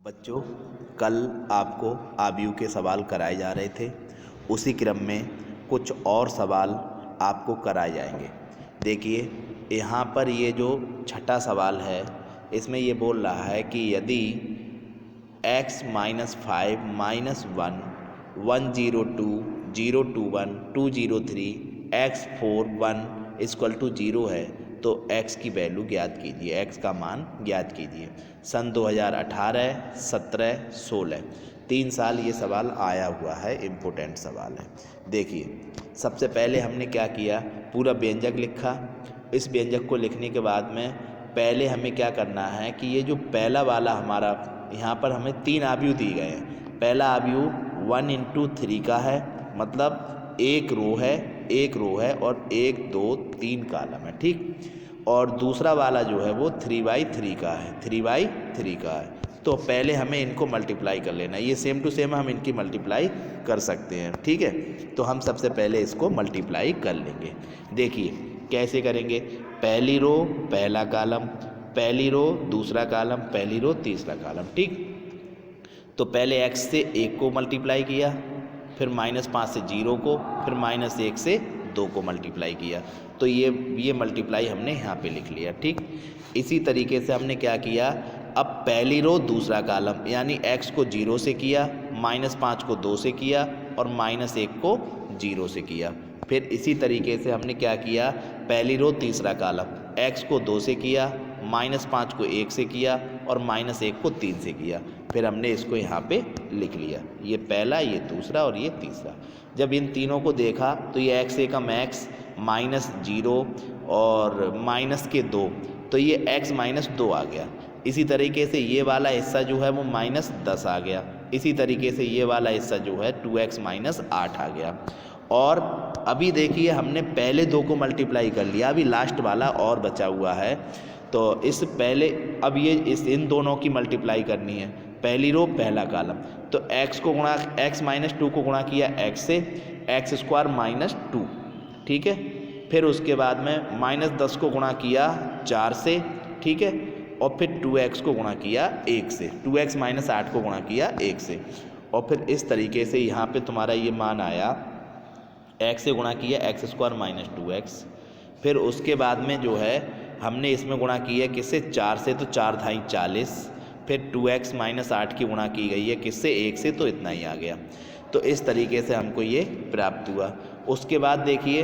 बच्चों, कल आपको आबीयू के सवाल कराए जा रहे थे। उसी क्रम में कुछ और सवाल आपको कराए जाएंगे। देखिए, यहाँ पर ये जो छठा सवाल है, इसमें ये बोल रहा है कि यदि x minus 5 minus 1 102 021 203 x4 1 equal to 0 है तो x की वैल्यू ज्ञात कीजिए, x का मान ज्ञात कीजिए। सन 2018, 17, 16 3 साल ये सवाल आया हुआ है, इम्पोर्टेंट सवाल है। देखिए, सबसे पहले हमने क्या किया, पूरा व्यंजक लिखा। इस व्यंजक को लिखने के बाद में पहले हमें क्या करना है कि ये जो पहला वाला हमारा यहाँ पर हमें 3 आबीयू दिए गए हैं। पहला आबीयू 1 इंटू 3 का है, मतलब एक रो है और 1 2 3 कॉलम है, ठीक। और दूसरा वाला जो है वो 3/3 का है, 3/3 का है। तो पहले हमें इनको मल्टीप्लाई कर लेना है। ये सेम टू सेम हम इनकी मल्टीप्लाई कर सकते हैं, ठीक है। तो हम सबसे पहले इसको मल्टीप्लाई कर लेंगे। देखिए कैसे करेंगे, पहली रो पहला कॉलम, पहली रो दूसरा कॉलम, पहली रो तीसरा कॉलम, ठीक। तो पहले x से 1 को मल्टीप्लाई किया, फिर -5 से 0 को, फिर -1 से 2 को मल्टीप्लाई किया। तो ये मल्टीप्लाई हमने यहाँ पे लिख लिया, ठीक। इसी तरीके से हमने क्या किया, अब पहली रो दूसरा कॉलम यानी x को 0 से किया, -5 को 2 से किया और -1 को 0 से किया। फिर इसी तरीके से हमने क्या किया, पहली रो तीसरा कॉलम, x को 2 से किया, -5 को 1 से किया और -1 को 3 से किया। फिर हमने इसको यहाँ पे लिख लिया, ये पहला, ये दूसरा और ये तीसरा। जब इन तीनों को देखा तो ये x एकम x -0 और माइनस के 2, तो ये x -2 आ गया। इसी तरीके से ये वाला हिस्सा जो है वो -10 आ गया। इसी तरीके से ये वाला हिस्सा जो है 2x -8 आ गया। और अभी देखिए हमने पहले 2 को मल्टीप्लाई कर लिया, अभी लास्ट वाला और बचा हुआ है। तो इस पहले अब ये इन दोनों की मल्टीप्लाई करनी है, पहली रो पहला कॉलम। तो x -2 को गुणा किया x से, x² -2, ठीक है। फिर उसके बाद में -10 को गुणा किया 4 से, ठीक है। और फिर 2x को गुणा किया 1 से, 2x -8 को गुणा किया 1 से। और फिर इस तरीके से यहाँ पे तुम्हारा ये मान आया, x से गुणा किया x² -2x। फिर उसके बाद में जो है हमने इसमें गुणा किया किससे, 4 से, तो 4 धाई 40। फिर 2x -8 की गुणा की गई है किससे, 1 से, तो इतना ही आ गया। तो इस तरीके से हमको ये प्राप्त हुआ। उसके बाद देखिए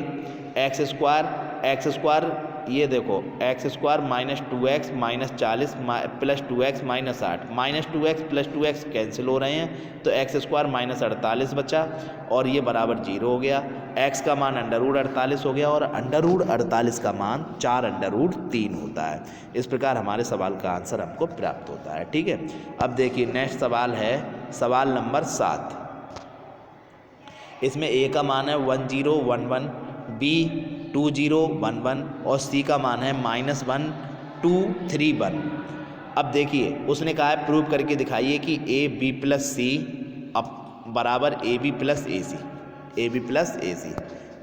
x², ये देखो x² -2x -40 plus 2x -8, -2x plus 2x cancel हो रहे हैं, तो x² -48 बचा और ये बराबर 0 हो गया। x का मान √48 हो गया और √48 का मान 4√3 होता है। इस प्रकार हमारे सवाल का आंसर हमको प्राप्त होता है, ठीक है। अब देखिए नेक्स्ट सवाल है, सवाल नंबर 7। इसमें a का मान है 1011, b 2011 और c का मान है -1231। अब देखिए उसने कहा है प्रूव करके दिखाइए कि ab + c बराबर ab + ac।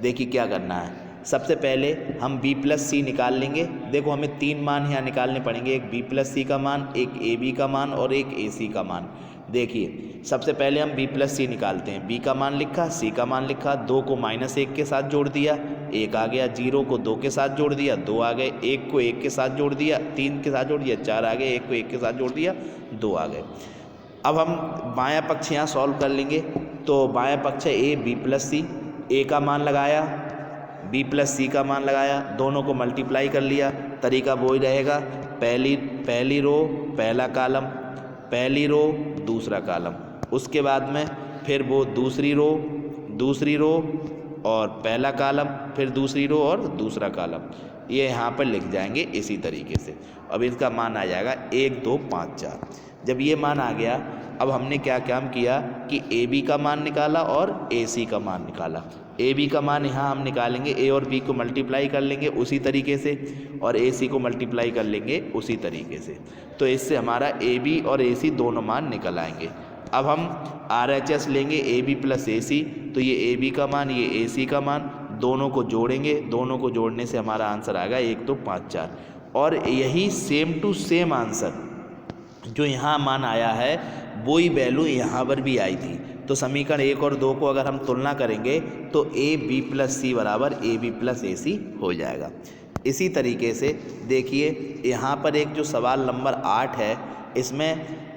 देखिए क्या करना है, सबसे पहले हम b + c निकाल लेंगे। देखो हमें 3 मान यहाँ निकालने पड़ेंगे, एक b + c का मान, एक ab का मान और एक ac का मान। देखिए सबसे पहले हम b + c निकालते हैं। b का मान लिखा, c का मान लिखा, 2 को -1 के साथ जोड़ दिया, 1 आ गया, 0 को 2 के साथ जोड़ दिया, 2 आ गए, 1 को 1 के साथ जोड़ दिया, 3 के साथ जोड़ दिया, 4 आ गए, 1 को 1 के साथ जोड़ दिया, 2 आ गए। अब हम बायां पक्ष यहाँ सॉल्व कर लेंगे। तो बायां पक्ष है a b + c, a का मान लगाया, b + c का मान लगाया, दोनों को मल्टीप्लाई कर लिया। तरीका वही रहेगा, पहली रो पहला कॉलम, पहली रो दूसरा कॉलम, उसके बाद में फिर वो दूसरी रो और पहला कॉलम, फिर दूसरी रो और दूसरा कॉलम, ये यहाँ पर लिख जाएंगे इसी तरीके से। अब इसका मान आ जाएगा 1 2 5 4। जब ये मान आ गया, अब हमने क्या काम किया कि AB का मान निकाला और AC का मान निकाला। AB का मान यहाँ हम निकालेंगे, A और B को मल्टीप्लाई कर लेंगे उसी तरीके से और AC को मल्टीप्लाई कर लेंगे उसी तरीके से। तो इससे हमारा AB और AC दोनों मान निकल आएंगे। अब हम RHS लेंगे AB + AC, तो ये AB का मान, ये AC का मान, दोनों को जोड़ेंगे, दोनों को जोड़ने से हमारा आंसर आएगा 1 2 5 4। और यही सेम टू सेम आंसर जो यहाँ मान आया है वही वैल्यू यहाँ पर भी आई थी। तो समीकरण 1 और 2 को अगर हम तुलना करेंगे तो ए बी प्लस सी बराबर ए बी प्लस ए सी हो जाएगा। इसी तरीके से देखिए यहाँ पर एक जो सवाल नंबर 8 है, इसमें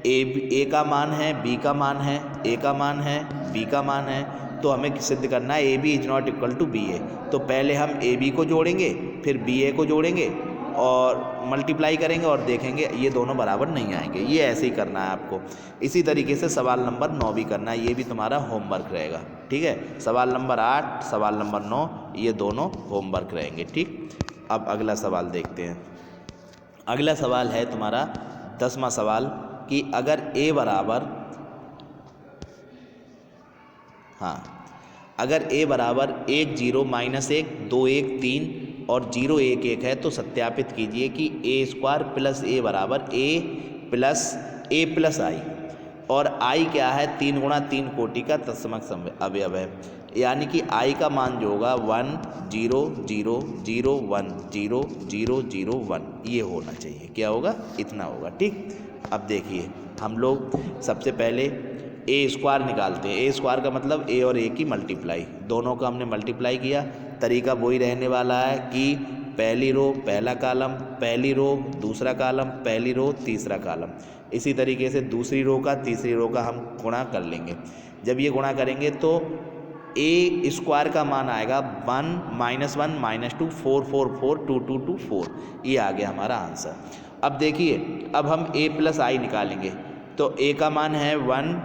ए का मान है, बी का मान है, ए का मान है, बी का मान है। तो हमें सिद्ध करना है A B is not equal to B A. तो पहले हम ए बी को जोड़ेंगे, फिर बी ए को जोड़ेंगे और मल्टीप्लाई करेंगे और देखेंगे ये दोनों बराबर नहीं आएंगे। ये ऐसे ही करना है आपको। इसी तरीके से सवाल नंबर 9 भी करना है, ये भी तुम्हारा होमवर्क रहेगा। ठीक है, सवाल नंबर 8, सवाल नंबर 9 ये दोनों होमवर्क रहेंगे। ठीक, अब अगला सवाल देखते हैं। अगला सवाल है तुम्हारा 10वां सवाल कि अगर a बराबर अगर a बराबर 1 0 -1 2 1 3 और 0 1 1 है तो सत्यापित कीजिए कि a स्क्वायर प्लस a बराबर a प्लस आई, और i क्या है 3 गुणा 3 कोटि का तत्समक अवयव है। यानी कि i का मान जो होगा 1 0 0 0 1 0 0 0 1 ये होना चाहिए। क्या होगा? इतना होगा। ठीक, अब देखिए हम लोग सबसे पहले ए स्क्वायर निकालते हैं। ए स्क्वायर का मतलब ए और ए की मल्टीप्लाई, दोनों का हमने मल्टीप्लाई किया। तरीका वही रहने वाला है कि पहली रो पहला कालम, पहली रो दूसरा कालम, पहली रो तीसरा कालम। इसी तरीके से दूसरी रो का तीसरी रो का हम गुणा कर लेंगे। जब ये गुणा करेंगे तो ए स्क्वायर का मान आएगा 1 -1 -2 4 4 4 2 2 2 4। ये आ गया हमारा आंसर। अब देखिए अब हम a प्लस आई निकालेंगे। तो a का मान है 1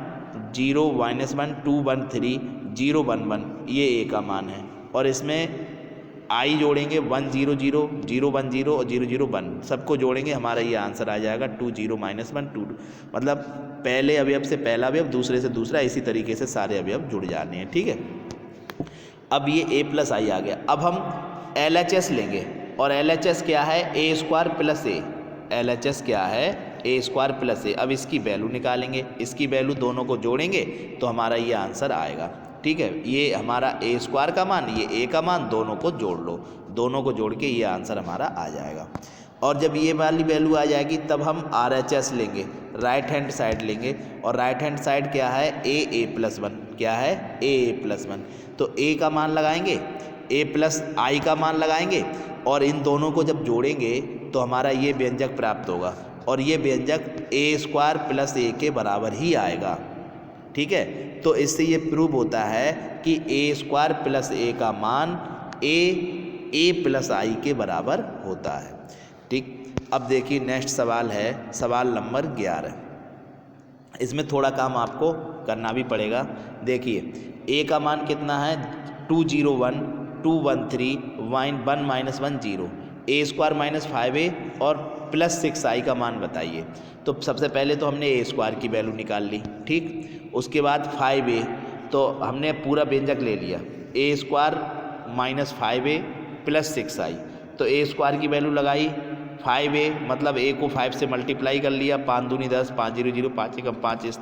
0 -1 2 1 3 0 1 1, ये a का मान है। और इसमें i जोड़ेंगे 1 0 0 0 1 0 और 0 0 1, सबको जोड़ेंगे हमारा ये आंसर आ जाएगा 2 0 -1 2 2। मतलब पहले अवयव से पहला अवयव, दूसरे से दूसरा, इसी तरीके से सारे अवयव जुड़ जाने हैं। ठीक है, अब ये a प्लस आई आ गया। अब हम LHS लेंगे, और LHS क्या है? a square plus A. LHS क्या है? a स्क्वायर प्लस ए। अब इसकी वैल्यू निकालेंगे, इसकी वैल्यू दोनों को जोड़ेंगे तो हमारा ये आंसर आएगा। ठीक है, ये हमारा a स्क्वायर का मान, ये a का मान, दोनों को जोड़ लो, दोनों को जोड़ के ये आंसर हमारा आ जाएगा। और जब ये वाली वैल्यू आ जाएगी तब हम RHS लेंगे, राइट हैंड साइड लेंगे। और राइट हैंड साइड क्या है? a plus 1। क्या है? a plus 1। तो a का मान लगाएंगे, a प्लस आई का मान लगाएंगे, और इन दोनों को जब जोड़ेंगे तो हमारा ये व्यंजक प्राप्त होगा, और ये व्यंजक a स्क्वायर प्लस a के बराबर ही आएगा। ठीक है, तो इससे ये प्रूव होता है कि a स्क्वायर प्लस a का मान a प्लस आई के बराबर होता है। ठीक, अब देखिए नेक्स्ट सवाल है सवाल नंबर 11। इसमें थोड़ा काम आपको करना भी पड़ेगा। देखिए a का मान कितना है? 2 0 1 2 1 3 1 -1 0, a स्क्वायर माइनस 5a और प्लस 6i का मान बताइए। तो सबसे पहले तो हमने a स्क्वायर की वैल्यू निकाल ली। ठीक, उसके बाद 5a, तो हमने पूरा व्यंजक ले लिया, a square minus 5a plus 6i। तो a स्क्वायर की वैल्यू लगाई 5a, मतलब a को 5 से मल्टीप्लाई कर लिया, 5 दूनी 10 5 0 0 5 एकम 5,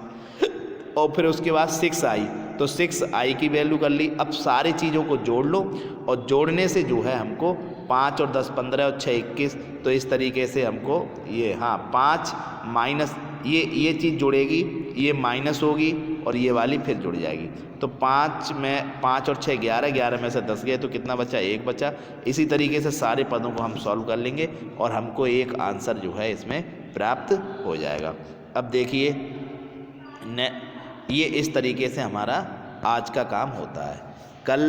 और फिर उसके बाद 6i, तो 6i की वैल्यू कर ली। अब सारी चीज़ों को जोड़ लो, और जोड़ने से जो है हमको 5 और 10 15 और 6 21, तो इस तरीके से हमको ये 5 माइनस ये चीज़ जुड़ेगी, ये माइनस होगी और ये वाली फिर जुड़ जाएगी। तो 5 में 5 और 6 11, 11 में से 10 गए तो कितना बचा? 1 बचा। इसी तरीके से सारे पदों को हम सॉल्व कर लेंगे और हमको एक आंसर जो है इसमें प्राप्त हो जाएगा। अब देखिए ये इस तरीके से हमारा आज का काम होता है। कल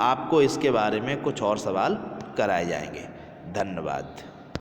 आपको इसके बारे में कुछ और सवाल कराए जाएंगे। धन्यवाद।